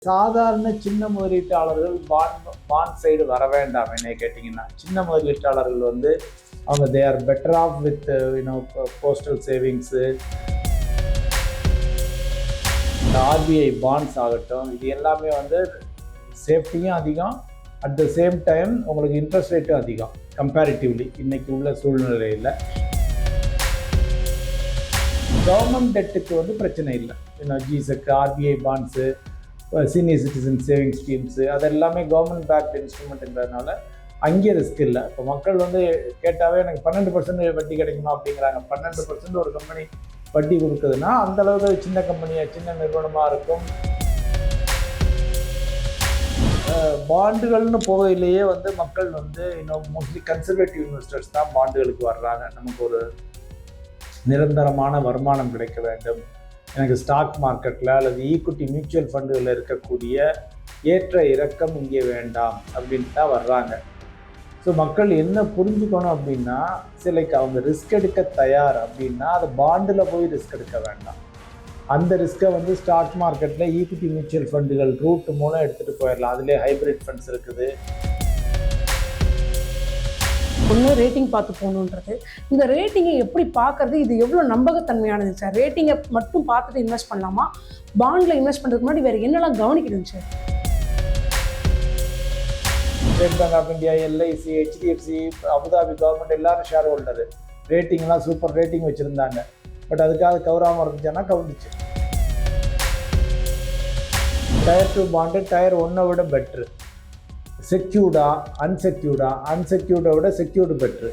சாதாரண சின்ன முதலீட்டாளர்கள் பாண்ட் சைடு வர வேண்டாம். என்னை கேட்டிங்கன்னா, சின்ன முதலீட்டாளர்கள் வந்து அவங்க they are better off with postal savings, RBI bonds ஆகட்டும், இது எல்லாமே வந்து சேஃப்டியும் அதிகம், அட் த சேம் டைம் உங்களுக்கு இன்ட்ரெஸ்ட் ரேட்டும் அதிகம் கம்பேரிட்டிவ்லி இன்னைக்கு உள்ள சூழ்நிலையில். கவர்மெண்ட் டெட்டுக்கு வந்து பிரச்சனை இல்லை. G sec, RBI bonds, senior citizen saving schemes, அது எல்லாமே கவர்மெண்ட் பேக்ட் இன்ஸ்ட்ருமெண்ட்டுங்கிறதுனால அங்கே ரிஸ்க் இல்லை. இப்போ மக்கள் வந்து கேட்டாவே எனக்கு 12% வட்டி கிடைக்குமா அப்படிங்கிறாங்க. 12% ஒரு கம்பெனி வட்டி கொடுக்குதுன்னா அந்தளவுக்கு சின்ன கம்பெனியாக, சின்ன நிறுவனமாக இருக்கும். பாண்டுகள்னு போகையிலேயே வந்து மக்கள் வந்து இன்னும் மோஸ்ட்லி கன்சர்வேட்டிவ் இன்வெஸ்டர்ஸ் தான் பாண்டுகளுக்கு வர்றாங்க. நமக்கு ஒரு நிரந்தரமான வருமானம் கிடைக்க வேண்டும், எனக்கு ஸ்டாக் மார்க்கெட்டில் அல்லது ஈக்விட்டி மியூச்சுவல் ஃபண்டுகளில் இருக்கக்கூடிய ஏற்ற இறக்கம் இங்கே வேண்டாம் அப்படின்ட்டு தான் வர்றாங்க. ஸோ மக்கள் என்ன புரிஞ்சுக்கணும் அப்படின்னா, சிலைக்கு அவங்க ரிஸ்க் எடுக்க தயார் அப்படின்னா அது பாண்டில் போய் ரிஸ்க் எடுக்க வேண்டாம். அந்த ரிஸ்க்கை வந்து ஸ்டாக் மார்க்கெட்டில் ஈக்விட்டி மியூச்சுவல் ஃபண்டுகள் ரூட் மூலம் எடுத்துகிட்டு போயிடலாம். அதிலே ஹைப்ரிட் ஃபண்ட்ஸ் இருக்குது. ஒன்று ரேட்டிங் பார்த்து போகணுன்றது. இந்த ரேட்டிங்கை எப்படி பார்க்கறது, இது எவ்வளோ நம்பகத்தன்மையானது சார்? ரேட்டிங்கை மட்டும் பார்த்துட்டு இன்வெஸ்ட் பண்ணலாமா? பாண்டில் இன்வெஸ்ட் பண்ணுறதுக்கு முன்னாடி வேறு என்னெல்லாம் கவனிக்கணும் sir? State bank of India, LIC, HDFC, Abu Dhabi government எல்லாரும் ஷேர் ஹோல்டரு. ரேட்டிங்லாம் சூப்பர் ரேட்டிங் வச்சுருந்தாங்க. பட் அதுக்காக கவராமல் இருந்துச்சுன்னா கவுந்துச்சு. டயர் 2 பாண்டு டயர் 1 விட பெட்ரு. செக்யூர்டா அன்செக்யூர்டை விட செக்யூர்டு பெட்ரு.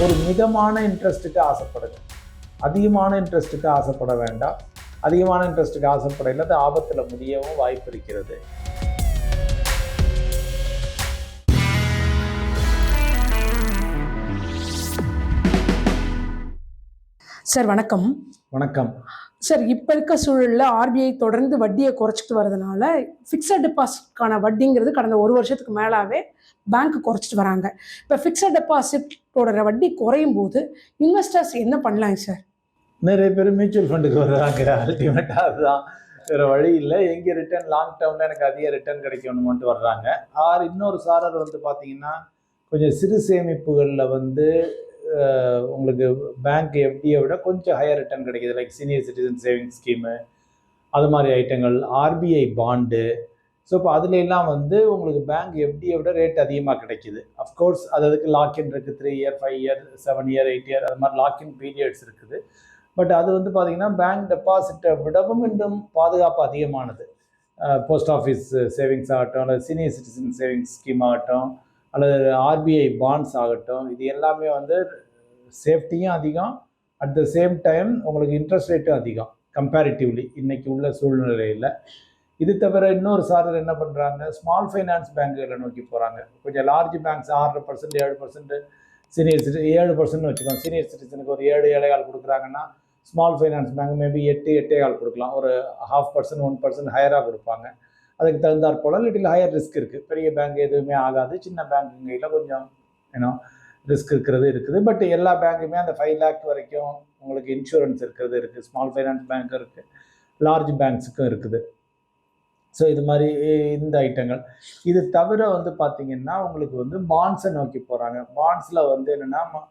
ஒரு மிதமான இன்ட்ரெஸ்ட்டுக்கு ஆசைப்படுங்க, அதிகமான இன்ட்ரெஸ்ட்டுக்கு ஆசைப்பட வேண்டாம். அதிகமான இன்ட்ரெஸ்ட்டுக்கு ஆசைப்படையில் அது ஆபத்தில் முடியவும் வாய்ப்பு இருக்கிறது. சார் வணக்கம். வணக்கம் சார், இப்போ இருக்க சூழலில் ஆர்பிஐ தொடர்ந்து வட்டியை குறைச்சிட்டு வரதுனால ஃபிக்ஸட் டெபாசிட்கான வட்டிங்கிறது கடந்த ஒரு வருஷத்துக்கு மேலாவே பேங்க் குறைச்சிட்டு வராங்க. இப்போ ஃபிக்ஸட் டெபாசிட்டோட வட்டி குறையும் போது இன்வெஸ்டர்ஸ் என்ன பண்ணலாங்க சார்? நிறைய பேர் மியூச்சுவல் ஃபண்டுக்கு வர்றாங்க. அல்டிமேட்டாக அதுதான், வேறு வழி இல்லை. எங்கே ரிட்டர்ன் லாங் டேர்மில் எனக்கு அதிக ரிட்டர்ன் கிடைக்கணும்ட்டு வர்றாங்க. இன்னொரு சாரர் வந்து பார்த்திங்கன்னா, கொஞ்சம் சிறு சேமிப்புகளில் வந்து உங்களுக்கு பேங்க் எஃப்டியை விட கொஞ்சம் ஹையர் ரிட்டர்ன் கிடைக்கிது. Like senior citizen saving scheme, அது மாதிரி ஐட்டங்கள், ஆர்பிஐ பாண்டு. ஸோ இப்போ அதுலெல்லாம் வந்து உங்களுக்கு பேங்க் எஃப்டியை விட ரேட் அதிகமாக கிடைக்கிது. அஃப்கோர்ஸ் அதுக்கு லாக்இன் இருக்குது. 3 இயர், 5 இயர், 7 இயர், 8 இயர், அது மாதிரி லாக்இன் பீரியட்ஸ் இருக்குது. பட் அது வந்து பார்த்திங்கன்னா பேங்க் டெபாசிட்டை விடவும் இன்னும் பாதுகாப்பு அதிகமானது. போஸ்ட் ஆஃபீஸ் சேவிங்ஸ் ஆகட்டும், அல்லது சீனியர் சிட்டிசன் சேவிங்ஸ் ஸ்கீம் ஆகட்டும், அல்லது ஆர்பிஐ பாண்ட்ஸ் ஆகட்டும், இது எல்லாமே வந்து சேஃப்டியும் அதிகம், அட் த சேம் டைம் உங்களுக்கு இன்ட்ரெஸ்ட் ரேட்டும் அதிகம் கம்பேரிட்டிவ்லி இன்னைக்கு உள்ள சூழ்நிலையில். இது தவிர இன்னொரு சாரர் என்ன பண்ணுறாங்க, ஸ்மால் ஃபைனான்ஸ் பேங்குகளை நோக்கி போகிறாங்க. கொஞ்சம் லார்ஜ் பேங்க்ஸ் 6%, 7%, சீனியர் சிட்டி 7% வச்சுக்கோங்க. சீனியர் சிட்டிசனுக்கு ஒரு 7, 7.25 கொடுக்குறாங்கன்னா, ஸ்மால் ஃபைனான்ஸ் பேங்க் மேபி 8, 8.25 கொடுக்கலாம். ஒரு 0.5%, 1% ஹையராக கொடுப்பாங்க. அதுக்கு தகுந்தாற் போல் லிட்டில் ஹையர் ரிஸ்க் இருக்குது. பெரிய பேங்க் எதுவுமே ஆகாது, சின்ன பேங்குங்களில் கொஞ்சம் ரிஸ்க் இருக்குது. பட் எல்லா பேங்க்குமே அந்த 5 lakh வரைக்கும் உங்களுக்கு இன்சூரன்ஸ் இருக்குது. ஸ்மால் ஃபைனான்ஸ் பேங்க்கும் இருக்குது, லார்ஜ் பேங்க்ஸுக்கும் இருக்குது. ஸோ இது மாதிரி இந்த ஐட்டங்கள். இது தவிர வந்து பார்த்திங்கன்னா உங்களுக்கு வந்து பாண்ட்ஸை நோக்கி போகிறாங்க. பாண்ட்ஸில் வந்து என்னென்னா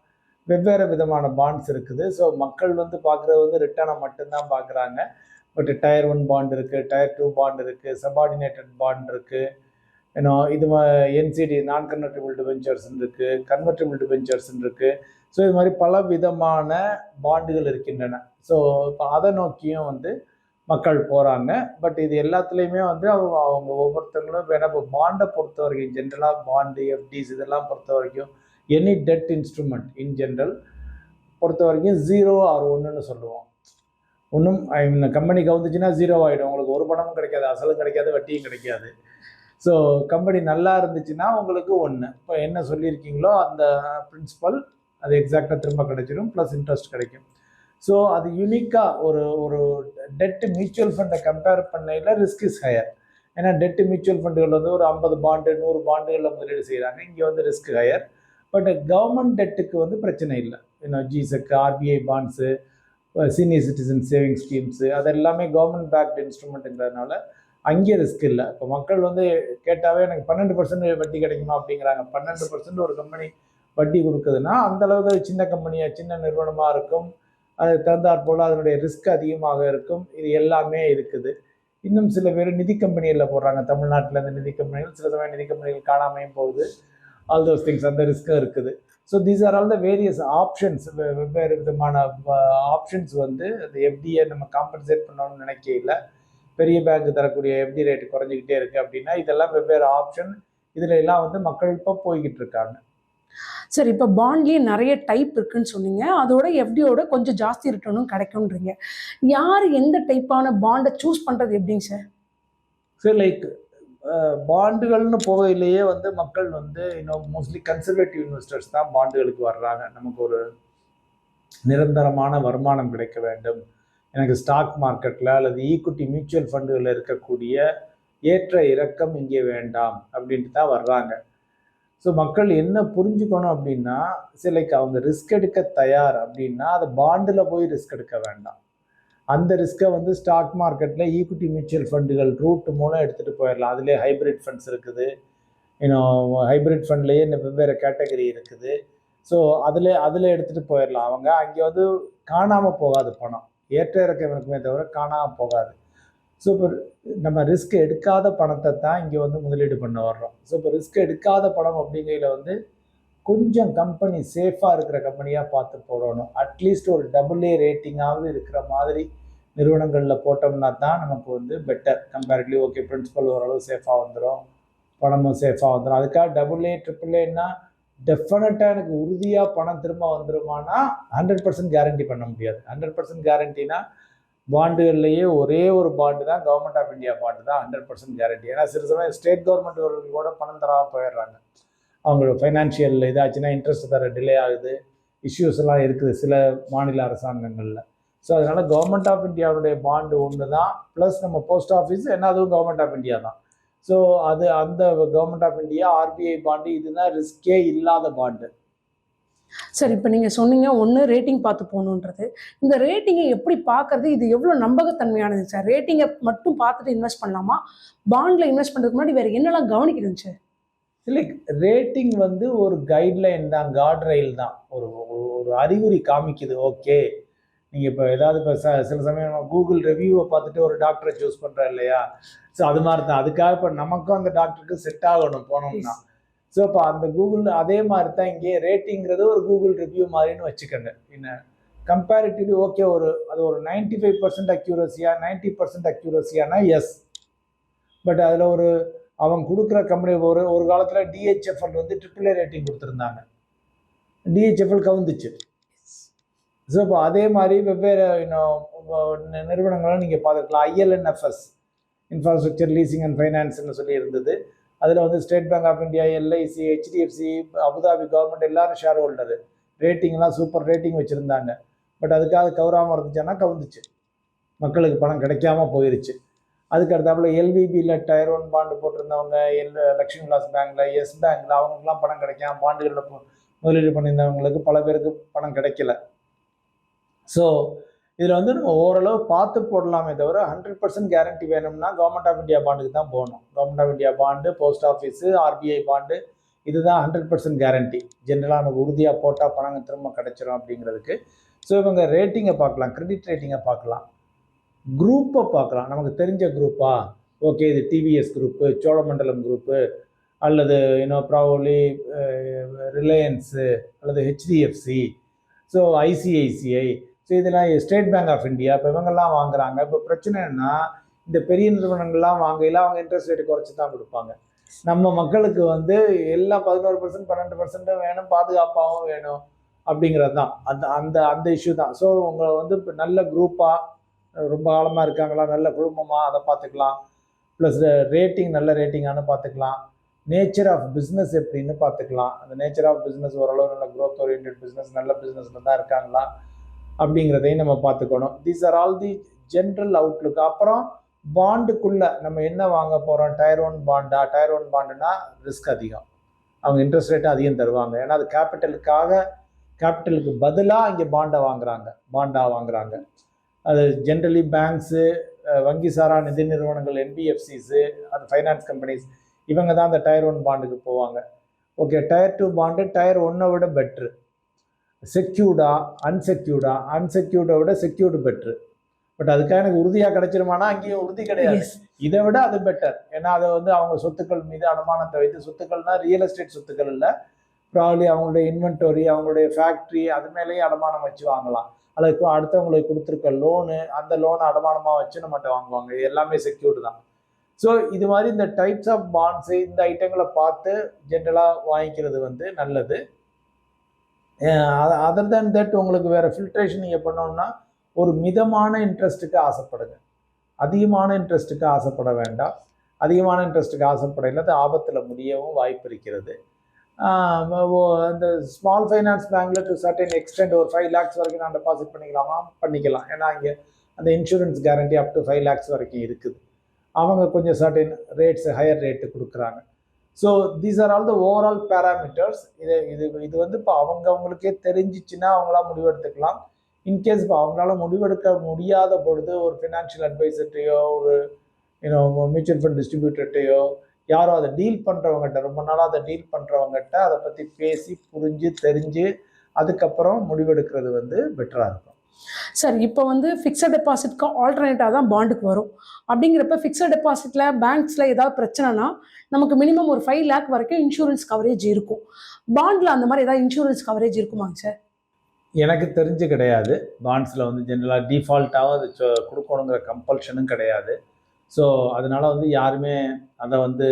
வெவ்வேறு விதமான பாண்ட்ஸ் இருக்குது. ஸோ மக்கள் வந்து பார்க்குறது வந்து ரிட்டர்னை மட்டும்தான் பார்க்குறாங்க. பட் டயர் 1 பாண்ட் இருக்குது, டயர் 2 பாண்ட் இருக்குது, சபார்டினேட்டட் பாண்ட் இருக்குது, இது என்சிடி நான் கன்வெர்ட்டிபிள் டிபென்ச்சர்ஸ் இருக்குது, கன்வெர்ட்டிபிள் டிபென்ச்சர்ஸ் இருக்குது. ஸோ இது மாதிரி பல விதமான பாண்டுகள் இருக்கின்றன. ஸோ இப்போ அதை நோக்கியும் வந்து மக்கள் போகிறாங்க. பட் இது எல்லாத்துலேயுமே வந்து அவங்க ஒவ்வொருத்தங்களும் வேணால் இப்போ பாண்டை பொறுத்த வரைக்கும், ஜென்ரலாக பாண்டு, எஃப்டிஸ் இதெல்லாம் பொறுத்த வரைக்கும், any debt instrument in general பொறுத்த வரைக்கும் 0 or 1ன்னு சொல்லுவோம். ஒன்றும் கம்பெனி கவுந்துச்சுன்னா 0 ஆகிடும். உங்களுக்கு ஒரு பணமும் கிடைக்காது, அசலும் கிடைக்காது, வட்டியும் கிடைக்காது. ஸோ கம்பெனி நல்லா இருந்துச்சுன்னா உங்களுக்கு 1. இப்போ என்ன சொல்லியிருக்கீங்களோ அந்த பிரின்சிபல் அது எக்ஸாக்டாக திரும்ப கிடைச்சிடும், ப்ளஸ் இன்ட்ரெஸ்ட் கிடைக்கும். ஸோ அது யூனிக்காக ஒரு டெட்டு மியூச்சுவல் ஃபண்டை கம்பேர் பண்ணையில் ரிஸ்க் இஸ் ஹையர். ஏன்னா டெட்டு மியூச்சுவல் ஃபண்டுகள் வந்து ஒரு 50 பாண்டு, 100 பாண்டுகளில் முதலீடு செய்கிறாங்க. இங்கே வந்து ரிஸ்க் ஹையர். பட் கவர்மெண்ட் டெட்டுக்கு வந்து பிரச்சனை இல்லை. G sec, RBI bonds, senior citizen saving schemes அது எல்லாமே கவர்மெண்ட் பேக்டு இன்ஸ்ட்ருமெண்ட்டுங்கிறதுனால அங்கே ரிஸ்க் இல்லை. இப்போ மக்கள் வந்து கேட்டாவே எனக்கு 12% வட்டி கிடைக்குமா அப்படிங்கிறாங்க. 12% ஒரு கம்பெனி வட்டி கொடுக்குதுன்னா அந்தளவுக்கு அது சின்ன கம்பெனியாக சின்ன நிறுவனமாக இருக்கும். அது தகுந்தாற் போல் அதனுடைய ரிஸ்க் அதிகமாக இருக்கும். இது எல்லாமே இருக்குது. இன்னும் சில பேர் நிதி கம்பெனிகளில் போடுறாங்க. தமிழ்நாட்டில் இந்த நிதி கம்பெனிகள் சில சமயம் நிதி கம்பெனிகள் காணாமையும் போகுது. ஆல் தோஸ் திங்ஸ் அந்த ரிஸ்க்கும் இருக்குது. So these are all the various options. வெவ்வேறு விதமான ஆப்ஷன்ஸ் வந்து அந்த எஃப்டியை நம்ம காம்பன்சேட் பண்ணணும்னு நினைக்கையில் பெரிய பேங்க் தரக்கூடிய எஃப்டி ரேட்டு குறைஞ்சிக்கிட்டே இருக்குது அப்படின்னா இதெல்லாம் வெவ்வேறு ஆப்ஷன். இதில் எல்லாம் வந்து மக்கள் இப்போ போய்கிட்டு இருக்காங்க. சரி, இப்போ பாண்ட்லேயே நிறைய டைப் இருக்குன்னு சொன்னீங்க. அதோட எஃப்டியோட கொஞ்சம் ஜாஸ்தி ரிட்டர்னும் கிடைக்கும்ன்றீங்க. யார் எந்த டைப்பான பாண்டை சூஸ் பண்ணுறது எப்படிங்க சார்? சரி, லைக் பாண்டுகள்னு போகையிலேயே வந்து மக்கள் வந்து இன்னும் மோஸ்ட்லி கன்சர்வேட்டிவ் இன்வெஸ்டர்ஸ் தான் பாண்டுகளுக்கு வர்றாங்க. நமக்கு ஒரு நிரந்தரமான வருமானம் கிடைக்க வேண்டும், எனக்கு ஸ்டாக் மார்க்கெட்டில் அல்லது ஈக்விட்டி மியூச்சுவல் ஃபண்டுகளில் இருக்கக்கூடிய ஏற்ற இறக்கம் இங்கே வேண்டாம் அப்படின்ட்டு தான் வர்றாங்க. ஸோ மக்கள் என்ன புரிஞ்சுக்கணும் அப்படின்னா, சிலைக்கு அவங்க ரிஸ்க் எடுக்க தயார் அப்படின்னா அதை பாண்டில் போய் ரிஸ்க் எடுக்க வேண்டாம். அந்த ரிஸ்க்கை வந்து ஸ்டாக் மார்க்கெட்டில் ஈக்விட்டி மியூச்சுவல் ஃபண்டுகள் ரூட் மூலம் எடுத்துகிட்டு போயிடலாம். அதுலேயே ஹைப்ரிட் ஃபண்ட்ஸ் இருக்குது. இன்னும் ஹைப்ரிட் ஃபண்ட்லேயே இந்த வெவ்வேறு கேட்டகரி இருக்குது. ஸோ அதில் எடுத்துகிட்டு போயிடலாம். அவங்க அங்கே வந்து காணாமல் போகாது பணம். ஏற்ற இறக்கம் இருக்குமே தவிர காணாமல் போகாது. ஸோ இப்போ நம்ம ரிஸ்க் எடுக்காத பணத்தை தான் இங்கே வந்து முதலீடு பண்ண வர்றோம். ஸோ இப்போ ரிஸ்க் எடுக்காத பணம் அப்படிங்கையில் வந்து கொஞ்சம் கம்பெனி சேஃபாக இருக்கிற கம்பெனியாக பார்த்து போடணும். அட்லீஸ்ட் ஒரு AA ரேட்டிங்காவது இருக்கிற மாதிரி நிறுவனங்களில் போட்டோம்னா தான் நமக்கு வந்து பெட்டர் கம்பேரிட்டிவ்லி. ஓகே, பிரின்சிபல் ஓரளவு சேஃபாக வந்துடும், பணமும் சேஃபாக வந்துடும். அதுக்காக AA AAAன்னா டெஃபினட்டாக எனக்கு உறுதியாக பணம் திரும்ப வந்துருமானா 100% கேரண்டி பண்ண முடியாது. 100% கேரண்டினா பாண்டுகள்லேயே ஒரே ஒரு பாண்டு தான் கவர்மெண்ட் ஆஃப் இந்தியா பாண்டு தான் 100% கேரண்டி. ஏன்னா சில சமயம் ஸ்டேட் கவர்மெண்ட் கூட பணம் தராமல் போயிடுறாங்க. அவங்களோட ஃபைனான்ஷியல் இதாச்சுன்னா இன்ட்ரெஸ்ட் தர டிலே ஆகுது, இஷ்யூஸ் எல்லாம் இருக்குது சில மாநில அரசாங்கங்களில். ஸோ அதனால் கவர்மெண்ட் ஆஃப் இந்தியாவுடைய பாண்டு ஒன்று தான். ப்ளஸ் நம்ம போஸ்ட் ஆஃபீஸ் என்ன அதுவும் கவர்மெண்ட் ஆஃப் இந்தியா தான். ஸோ அந்த government of India RBI bond இதுதான் ரிஸ்கே இல்லாத பாண்டு. சரி, இப்போ நீங்கள் சொன்னீங்க ஒன்று ரேட்டிங் பார்த்து போகணுன்றது. இந்த ரேட்டிங்கை எப்படி பார்க்கறது? இது எவ்வளோ நம்பகத்தன்மையானது சார்? ரேட்டிங்கை மட்டும் பார்த்துட்டு இன்வெஸ்ட் பண்ணலாமா? பாண்டில் இன்வெஸ்ட் பண்ணுறதுக்கு முன்னாடி வேறு என்னெல்லாம் கவனிக்கணுங்க சார்? இல்லை, ரேட்டிங் வந்து ஒரு கைட்லைன் தான், கார்ட் ரயில் தான். ஒரு அறிகுறி காமிக்குது. ஓகே, நீங்கள் இப்போ ஏதாவது இப்போ சில சமயம் கூகுள் ரிவ்யூவை பார்த்துட்டு ஒரு டாக்டரை சூஸ் பண்ணுறேன் இல்லையா? ஸோ அது மாதிரி தான். அதுக்காக இப்போ நமக்கும் அந்த டாக்டருக்கு செட் ஆகணும் போனோம்னா. ஸோ இப்போ அந்த கூகுள் அதே மாதிரி தான் இங்கே ரேட்டிங்கிறது ஒரு கூகுள் ரிவ்யூ மாதிரின்னு வச்சுக்கோங்க. என்ன கம்பேரிட்டிவ்லி ஓகே, அது ஒரு 95% அக்யூரஸியா 90% அக்யூரஸியானா எஸ். பட் அதில் அவங்க கொடுக்குற கம்பெனி ஒரு காலத்தில் DHFL வந்து AAA ரேட்டிங் கொடுத்துருந்தாங்க. DHFL கவுந்துச்சு. ஸோ இப்போ அதே மாதிரி வெவ்வேறு நிறுவனங்களும் நீங்கள் பார்த்துக்கலாம். ILNFS இன்ஃப்ராஸ்ட்ரக்சர் லீசிங் அண்ட் ஃபைனான்ஸ்னு சொல்லி இருந்தது. அதில் வந்து state bank of India, LIC, HDFC, Abu Dhabi government எல்லாரும் ஷேர் ஹோல்டரு. ரேட்டிங்லாம் சூப்பர் ரேட்டிங் வச்சுருந்தாங்க. பட் அதுக்காக கவராமல் இருந்துச்சுன்னா கவுந்துச்சு, மக்களுக்கு பணம் கிடைக்காம போயிருச்சு. அதுக்கு அடுத்தாப்புல LVBயில் Tier 1 பாண்டு போட்டிருந்தவங்க, லக்ஷ்மி விலாஸ் பேங்க்கில், எஸ் பேங்க்கில் அவங்களுக்குலாம் பணம் கிடைக்காம பாண்டுகளில் முதலீடு பண்ணியிருந்தவங்களுக்கு பல பேருக்கு பணம் கிடைக்கல. ஸோ இதில் வந்து நம்ம ஓரளவு பார்த்து போடலாமே தவிர 100% கேரண்டி வேணும்னா கவர்மெண்ட் ஆஃப் இந்தியா பாண்டுக்கு தான் போகணும். Government of India bond, post office, RBI bond, இதுதான் 100% கேரண்டி. ஜென்ரலாக நமக்கு உறுதியாக போட்டால் பணம் திரும்ப கிடைச்சிடும் அப்படிங்கிறதுக்கு. ஸோ இவங்க ரேட்டிங்கை பார்க்கலாம், கிரெடிட் ரேட்டிங்கை பார்க்கலாம், குரூப்பை பார்க்கலாம். நமக்கு தெரிஞ்ச குரூப்பா, ஓகே இது TVS குரூப்பு, சோழமண்டலம் குரூப்பு, அல்லது ப்ராபப்ளி ரிலையன்ஸு, அல்லது HDFC, ஸோ ICICI, ஸோ இதெல்லாம் ஸ்டேட் பேங்க் ஆஃப் இந்தியா. இப்போ இவங்கெல்லாம் வாங்குறாங்க. இப்போ பிரச்சனை என்னன்னா, இந்த பெரிய நிறுவனங்கள்லாம் வாங்கையில் அவங்க இன்ட்ரெஸ்ட் ரேட்டு குறைச்சி தான் கொடுப்பாங்க. நம்ம மக்களுக்கு வந்து எல்லாம் 11% 12% வேணும், பாதுகாப்பாகவும் வேணும் அப்படிங்கிறது தான். அந்த இஷ்யூ தான். ஸோ உங்களை வந்து இப்போ நல்ல குரூப்பாக ரொம்ப காலமாக இருக்காங்களா, நல்ல குடும்பமாக, அதை பார்த்துக்கலாம். ப்ளஸ் ரேட்டிங் நல்ல ரேட்டிங்கானு பார்த்துக்கலாம். நேச்சர் ஆஃப் பிஸ்னஸ் எப்படின்னு பார்த்துக்கலாம். அந்த நேச்சர் ஆஃப் பிஸ்னஸ் ஓரளவு நல்ல க்ரோத் ஓரியன்டட் பிஸ்னஸ், நல்ல பிஸ்னஸில் தான் இருக்காங்களா அப்படிங்கிறதையும் நம்ம பார்த்துக்கணும். These are all the general Outlook. அப்புறம் பாண்டுக்குள்ளே நம்ம என்ன வாங்க போகிறோம்? Tier 1 பாண்டா? Tier 1 பாண்டுனா ரிஸ்க் அதிகம், அவங்க இன்ட்ரெஸ்ட் ரேட்டும் அதிகம் தருவாங்க. ஏன்னா அது கேபிட்டலுக்காக கேபிட்டலுக்கு பதிலாக இங்கே பாண்டாக வாங்குறாங்க. அது ஜென்ரலி பேங்க்ஸு, வங்கி சாரா நிதி நிறுவனங்கள், என்பிஎஃப்சிஸு, அது ஃபைனான்ஸ் கம்பெனிஸ், இவங்க தான் அந்த டயர் 1 பாண்டுக்கு போவாங்க. ஓகே, டயர் 2 பாண்டு டயர் 1 விட பெட்ரு. செக்யூர்டா அன்செக்யூர்டை விட செக்யூர்டு பெட்ரு. பட் அதுக்காக எனக்கு உறுதியாக கிடைச்சிருமானா அங்கேயும் உறுதி கிடையாது. இதை விட அது பெட்டர். ஏன்னா அதை வந்து அவங்க சொத்துக்கள் மீது அனுமானத்தை வைத்து, சொத்துக்கள்னா ரியல் எஸ்டேட் சொத்துக்கள் இல்லை, ப்ராப்ளி அவங்களுடைய இன்வென்டரி, அவங்களுடைய ஃபேக்ட்ரி, அது மேலேயே அடமானம் வச்சு வாங்கலாம். அல்லது அடுத்தவங்களுக்கு கொடுத்துருக்க லோனு, அந்த லோனை அடமானமாக வச்சு நம்மகிட்ட வாங்குவாங்க. இது எல்லாமே செக்யூர்டு தான். ஸோ இது மாதிரி இந்த டைப்ஸ் ஆஃப் பாண்ட்ஸு, இந்த ஐட்டங்களை பார்த்து ஜென்ரலாக வாங்கிக்கிறது வந்து நல்லது. அதர் தேன் தட் உங்களுக்கு வேறு ஃபில்ட்ரேஷன் நீங்கள் பண்ணோம்னா ஒரு மிதமான இன்ட்ரெஸ்ட்டுக்கு ஆசைப்படுங்க. அதிகமான இன்ட்ரெஸ்ட்டுக்கு ஆசைப்பட வேண்டாம். அதிகமான இன்ட்ரெஸ்ட்டுக்கு ஆசைப்படையில் அது ஆபத்தில் முடியவும் வாய்ப்பு இருக்கிறது. அந்த ஸ்மால் ஃபைனான்ஸ் பேங்க்கில் டு சர்டன் எக்ஸ்டெண்ட் ஒரு 5 lakhs வரைக்கும் நான் டெபாசிட் பண்ணிக்கலாம். ஏன்னா இங்கே அந்த insurance guarantee up to 5 lakhs வரைக்கும் இருக்குது. அவங்க கொஞ்சம் சர்டன் ரேட்ஸ், ஹையர் ரேட்டு கொடுக்குறாங்க. So these are all the overall parameters. இது வந்து இப்போ அவங்களுக்கே தெரிஞ்சிச்சுன்னா அவங்களா முடிவெடுத்துக்கலாம். இன்கேஸ் இப்போ அவங்களால முடிவெடுக்க முடியாத பொழுது ஒரு ஃபினான்ஷியல் அட்வைசர்ட்டையோ, ஒரு மியூச்சுவல் ஃபண்ட் டிஸ்ட்ரிபியூட்டர்ட்டையோ, யாரோ அதை டீல் பண்ணுறவங்ககிட்ட, ரொம்ப நாளாக அதை டீல் பண்ணுறவங்ககிட்ட அதை பற்றி பேசி புரிஞ்சு தெரிஞ்சு அதுக்கப்புறம் முடிவெடுக்கிறது வந்து பெட்டராக இருக்கும். சார், இப்போ வந்து ஃபிக்ஸட் டெபாசிட்க்கு ஆல்டர்னேட்டாக தான் பாண்டுக்கு வரும். அப்படிங்கிறப்ப ஃபிக்ஸட் டெபாசிட்டில் பேங்க்ஸில் ஏதாவது பிரச்சனைனா நமக்கு மினிமம் ஒரு 5 lakh வரைக்கும் இன்சூரன்ஸ் கவரேஜ் இருக்கும். பாண்டில் அந்த மாதிரி ஏதாவது இன்சூரன்ஸ் கவரேஜ் இருக்குமாங்க சார்? எனக்கு தெரிஞ்சு கிடையாது. பாண்ட்ஸில் வந்து ஜென்ரலாக டிஃபால்ட்டாகவும் அது கொடுக்கணுங்கிற கம்பல்ஷனும் கிடையாது. ஸோ அதனால் வந்து யாருமே அதை வந்து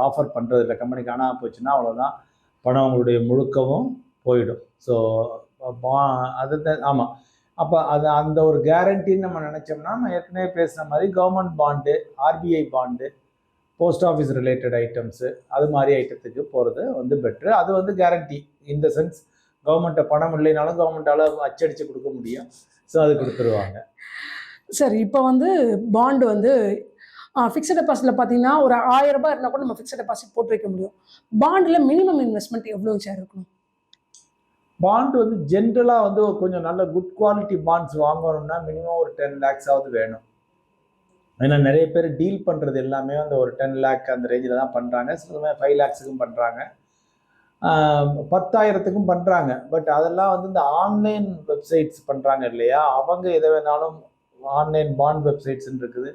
ஆஃபர் பண்ணுறதில்ல. கம்பெனி காணாமல் போச்சுன்னா அவ்வளோதான், பணம் அவங்களுடைய முழுக்கவும் போயிடும். ஸோ அது ஆமாம். அப்போ அது அந்த ஒரு கேரண்டின்னு நம்ம நினச்சோம்னா, நான் ஏற்கனவே பேசுகிற மாதிரி government bond, RBI bond, post office related items, அது மாதிரி ஐட்டத்துக்கு போகிறது வந்து பெட்ரு. அது வந்து கேரண்டி. இந்த சென்ஸ் கவர்மெண்ட்டை பணம் இல்லைனாலும் கவர்மெண்ட்டால் அச்சடித்து கொடுக்க முடியும். ஸோ அது கொடுத்துருவாங்க. சார், இப்போ வந்து பாண்டு வந்து ஃபிக்ஸட் டெபாசிட்டில் பார்த்தீங்கன்னா ஒரு 1000 ரூபாய் இருந்தால் கூட நம்ம ஃபிக்ஸட் டெபாசிட் போட்டு வைக்க முடியும். பாண்டில் மினிமம் இன்வெஸ்ட்மெண்ட் எவ்வளோ சார் இருக்கணும்? பாண்டு வந்து ஜென்ரலாக வந்து கொஞ்சம் நல்ல குட் குவாலிட்டி பாண்ட்ஸ் வாங்கணும்னா மினிமம் ஒரு 10 lakhs வேணும். ஏன்னா நிறைய பேர் டீல் பண்ணுறது எல்லாமே அந்த ஒரு 10 lakh அந்த ரேஞ்சில் தான் பண்ணுறாங்க. சில சமயம் 5 lakhsக்கும் பண்ணுறாங்க, 10,000க்கும் பண்ணுறாங்க. பட் அதெல்லாம் வந்து இந்த ஆன்லைன் வெப்சைட்ஸ் பண்ணுறாங்க இல்லையா, அவங்க எதை வேணாலும் ஆன்லைன் பாண்ட் வெப்சைட்ஸ்ன்னு இருக்குது.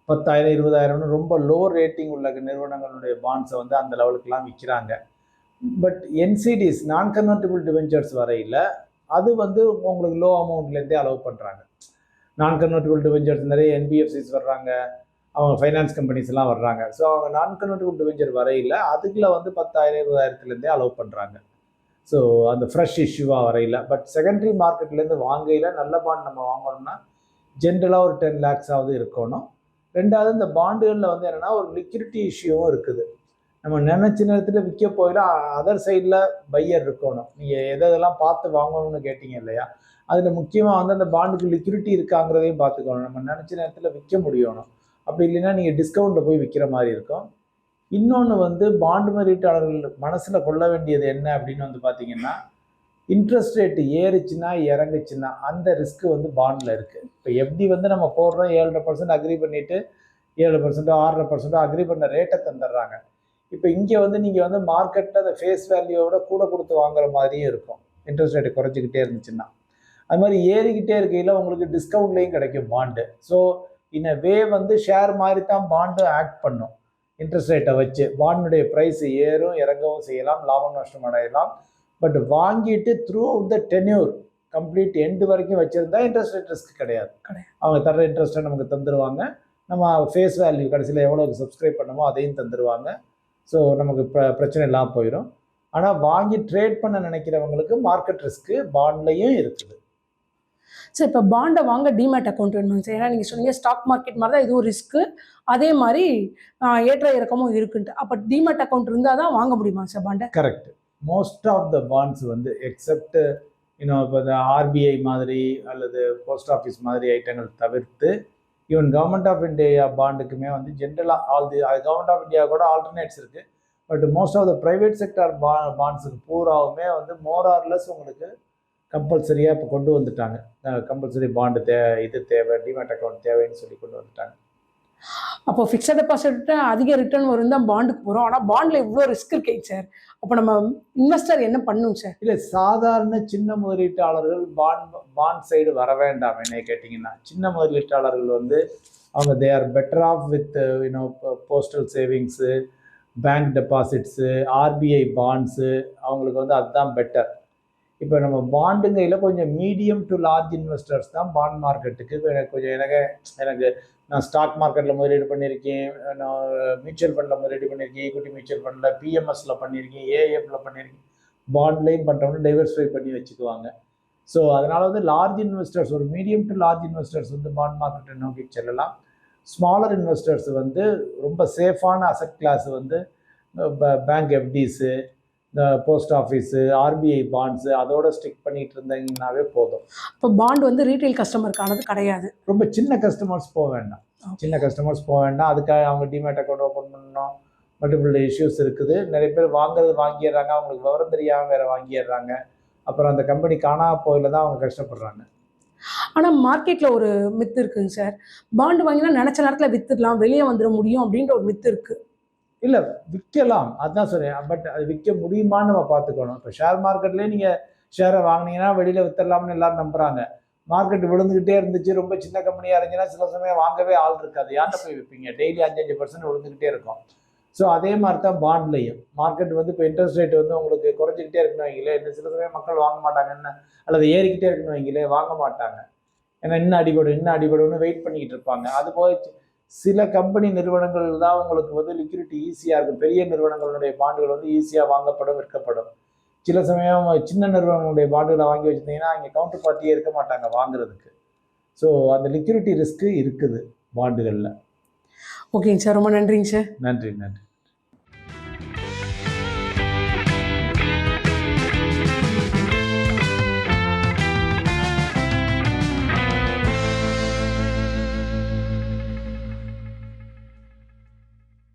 10,000 20,000 ரொம்ப லோ ரேட்டிங் உள்ள நிறுவனங்களுடைய பாண்ட்ஸை வந்து அந்த லெவலுக்குலாம் விற்கிறாங்க. பட் என்சிடிஸ், நான் கன்வெர்ட்டிபிள் டிபென்ச்சர்ஸ் வரையில் அது வந்து உங்களுக்கு லோ அமௌண்ட்லேருந்தே அலோவ் பண்ணுறாங்க. நான் கன்வெர்ட்டிபிள் டிபென்ச்சர்ஸ் நிறைய என்பிஎஃப்சிஸ் வர்றாங்க, அவங்க ஃபைனான்ஸ் கம்பெனிஸ்லாம் வர்றாங்க. ஸோ அவங்க நான் கன்வெர்ட்டிபிள் டிபென்ச்சர் வரையில் அதுக்குள்ள வந்து 10,000 20,000லேருந்தே அலோவ் பண்ணுறாங்க. ஸோ அந்த ஃப்ரெஷ் இஷ்யூவாக வரையில். பட் செகண்டரி மார்க்கெட்லேருந்து வாங்கையில் நல்ல பாண்ட் நம்ம வாங்கணும்னா ஜென்ரலாக ஒரு 10 lakhs இருக்கணும். ரெண்டாவது, இந்த பாண்டுகளில் வந்து என்னென்னா ஒரு லிக்விடிட்டி இஷ்யூவும் இருக்குது. நம்ம நினச்ச நேரத்தில் விற்க போயில அதர் சைடில் பையர் இருக்கணும். நீங்கள் எதெல்லாம் பார்த்து வாங்கணும்னு கேட்டிங்க இல்லையா, அதில் முக்கியமாக வந்து அந்த பாண்டுக்கு லிக்விடிட்டி இருக்காங்கிறதையும் பார்த்துக்கணும். நம்ம நினச்ச நேரத்தில் விற்க முடியணும். அப்படி இல்லைன்னா நீங்கள் டிஸ்கவுண்ட்டில் போய் விற்கிற மாதிரி இருக்கும். இன்னொன்று வந்து பாண்டு முதலீட்டாளர்கள் மனசில் கொள்ள வேண்டியது என்ன அப்படின்னு வந்து பார்த்தீங்கன்னா, இன்ட்ரெஸ்ட் ரேட்டு ஏறிச்சுன்னா இறங்குச்சுன்னா அந்த ரிஸ்க்கு வந்து பாண்டில் இருக்குது. இப்போ எப்படி வந்து நம்ம போடுறோம் 7.5% அக்ரி பண்ணிவிட்டு 7% 6.5% அக்ரி பண்ண ரேட்டை தந்துடுறாங்க. இப்போ இங்கே வந்து நீங்கள் வந்து மார்க்கெட்டில் அந்த ஃபேஸ் வேல்யூவோட கூட கொடுத்து வாங்குற மாதிரியும் இருக்கும், இன்ட்ரெஸ்ட் ரேட்டு குறைச்சிக்கிட்டே இருந்துச்சுன்னா. அது மாதிரி ஏறிக்கிட்டே இருக்கையில் உங்களுக்கு டிஸ்கவுண்ட்லேயும் கிடைக்கும் பாண்டு. ஸோ இன் அ வே வந்து ஷேர் மாதிரி தான் பாண்டு ஆக்ட் பண்ணும். இன்ட்ரெஸ்ட் ரேட்டை வச்சு பாண்டுடைய ப்ரைஸ் ஏறும் இறங்கவும் செய்யலாம், லாபம் நஷ்டம் அடையலாம். பட் வாங்கிட்டு through out the tenure complete end வரைக்கும் வச்சுருந்தா இன்ட்ரெஸ்ட் ரேட் ரிஸ்க் கிடையாது. அவங்க தர்ற இன்ட்ரெஸ்ட்டை நமக்கு தந்துடுவாங்க. நம்ம ஃபேஸ் வேல்யூ கடைசியில் எவ்வளோக்கு சப்ஸ்கிரைப் பண்ணமோ அதையும் தந்துடுவாங்க. ஸோ நமக்கு பிரச்சனை இல்லாமல் போயிடும். ஆனால் வாங்கி ட்ரேட் பண்ண நினைக்கிறவங்களுக்கு மார்க்கெட் ரிஸ்க்கு பாண்ட்லையும் இருக்குது. சார், இப்போ பாண்டை வாங்க டிமேட் அக்கௌண்ட் வேணுமாங்க சார்? ஏன்னா நீங்கள் சொன்னீங்க ஸ்டாக் மார்க்கெட் மாதிரி தான் இதுவும் ரிஸ்க்கு, அதே மாதிரி ஏற்ற இறக்கமும் இருக்குன்ட்டு. அப்போ டிமேட் அக்கௌண்ட் இருந்தால் தான் வாங்க முடியுமா சார் பாண்டை? Correct. Most of the bonds வந்து எக்ஸப்ட் இப்போ இந்த ஆர்பிஐ மாதிரி அல்லது போஸ்ட் ஆஃபீஸ் மாதிரி ஐட்டங்கள் தவிர்த்து ஈவன் கவர்மெண்ட் ஆஃப் இந்தியா பாண்டுக்குமே வந்து ஜென்ரலாக கவர்மெண்ட் ஆஃப் இந்தியா கூட ஆல்டர்னேட்ஸ் இருக்குது. But most of the private sector பாண்ட்ஸுக்கு பூராவுமே வந்து மோர் ஆர்லெஸ் உங்களுக்கு கம்பல்சரியாக இப்போ கொண்டு வந்துட்டாங்க. கம்பல்சரி பாண்டு இது தேவை, டிமேட் அக்கௌண்ட் தேவைன்னு சொல்லி கொண்டு வந்துட்டாங்க. அப்போ ஃபிக்ஸட் டெபாசிட் அதிக ரிட்டர்ன் வரும் தான் பாண்டுக்கு போகிறோம். ஆனால் பாண்டில் இவ்வளோ ரிஸ்க் இருக்கேங்க சார். அப்போ நம்ம இன்வெஸ்டர் என்ன பண்ணுங்க சார்? இல்லை, சாதாரண சின்ன முதலீட்டாளர்கள் பாண்ட் சைடு வர வேண்டாம். என்ன கேட்டிங்கன்னா, சின்ன முதலீட்டாளர்கள் வந்து அவங்க they are better off with postal savings, bank deposits, RBI bonds, அவங்களுக்கு வந்து அதுதான் பெட்டர். இப்போ நம்ம பாண்டுங்கையில் கொஞ்சம் மீடியம் டு லார்ஜ் இன்வெஸ்டர்ஸ் தான் பாண்ட் மார்க்கெட்டுக்கு எனக்கு நான் ஸ்டாக் மார்க்கெட்டில் முதலீடு பண்ணியிருக்கேன், நான் மியூச்சுவல் ஃபண்டில் முதலீடு பண்ணியிருக்கேன், ஈக்விட்டி மியூச்சுவல் ஃபண்டில், பிஎம்எஸில் பண்ணியிருக்கேன், ஏஎஃப்ல பண்ணியிருக்கேன், பாண்ட்லேயும் பண்ணுறவங்க டைவர்ஸிஃபை பண்ணி வச்சுக்குவாங்க. ஸோ அதனால் வந்து லார்ஜ் இன்வெஸ்டர்ஸ், ஒரு மீடியம் டு லார்ஜ் இன்வெஸ்டர்ஸ் வந்து பாண்ட் மார்க்கெட்டை நோக்கி செல்லலாம். ஸ்மாலர் இன்வெஸ்டர்ஸ் வந்து ரொம்ப சேஃபான அசட் கிளாஸ் வந்து பேங்க் எஃப்டிஸு, இந்த போஸ்ட் ஆஃபீஸு, ஆர்பிஐ பாண்ட்ஸு அதோட ஸ்டிக் பண்ணிட்டு இருந்தீங்கன்னாவே போதும். இப்போ பாண்ட் வந்து ரீட்டைல் கஸ்டமருக்கானது கிடையாது. ரொம்ப சின்ன கஸ்டமர்ஸ் போக வேண்டாம். அதுக்காக அவங்க டிமேட் அக்கௌண்ட் ஓப்பன் பண்ணணும், மல்டிபிள் இஷ்யூஸ் இருக்குது. நிறைய பேர் வாங்கிடுறாங்க, அவங்களுக்கு விவரம் தெரியாமல் வேறு வாங்கிடுறாங்க. அப்புறம் அந்த கம்பெனி காணாமல் போயில தான் அவங்க கஷ்டப்படுறாங்க. ஆனால் மார்க்கெட்டில் ஒரு மித்து இருக்குங்க சார். பாண்டு வாங்கினா நினச்ச நேரத்தில் விற்றுடலாம், வெளியே வந்துட முடியும் அப்படின்ற ஒரு மித்து இருக்குது. இல்லை, விற்கலாம், அதுதான் சொல்றேன். பட் அது விற்க முடியுமான்னு நம்ம பார்த்துக்கணும். இப்போ ஷேர் மார்க்கெட்லேயே நீங்கள் ஷேரை வாங்கினீங்கன்னா வெளியில் விற்றுடலாம்னு எல்லாரும் நம்புகிறாங்க. மார்க்கெட் விழுந்துக்கிட்டே இருந்துச்சு, ரொம்ப சின்ன கம்பெனியாக இருந்துச்சுன்னா சில சமயம் வாங்கவே ஆள் இருக்காது. யார்கிட்ட போய் விற்பீங்க? டெய்லி 5% விழுந்துக்கிட்டே இருக்கும். ஸோ அதே மாதிரி தான் பாண்ட்லேயும் மார்க்கெட் வந்து இப்போ இன்ட்ரெஸ்ட் ரேட் வந்து உங்களுக்கு குறைஞ்சிக்கிட்டே இருக்குன்னு வைங்களே, இன்னும் சில சமயம் மக்கள் வாங்க மாட்டாங்கன்னு, அல்லது ஏறிக்கிட்டே இருக்குன்னு வைங்களே, வாங்க மாட்டாங்க. ஏன்னா இன்னும் அடிபடுன்னு வெயிட் பண்ணிக்கிட்டு இருப்பாங்க. அது போய் சில கம்பெனி நிறுவனங்கள் தான் உங்களுக்கு வந்து லிக்விடிட்டி ஈஸியாக இருக்கும். பெரிய நிறுவனங்களுடைய பாண்டுகள் வந்து ஈஸியாக வாங்கப்படும், விற்கப்படும். சில சமயம் சின்ன நிறுவனங்களுடைய பாண்டுகளை வாங்கி வச்சுருந்தீங்கன்னா அங்கே கவுண்டர் பார்ட்டியே இருக்க மாட்டாங்க வாங்குறதுக்கு. ஸோ அந்த லிக்விடிட்டி ரிஸ்க்கு இருக்குது பாண்டுகளில். ஓகேங்க சார், ரொம்ப நன்றிங்க சார். நன்றி.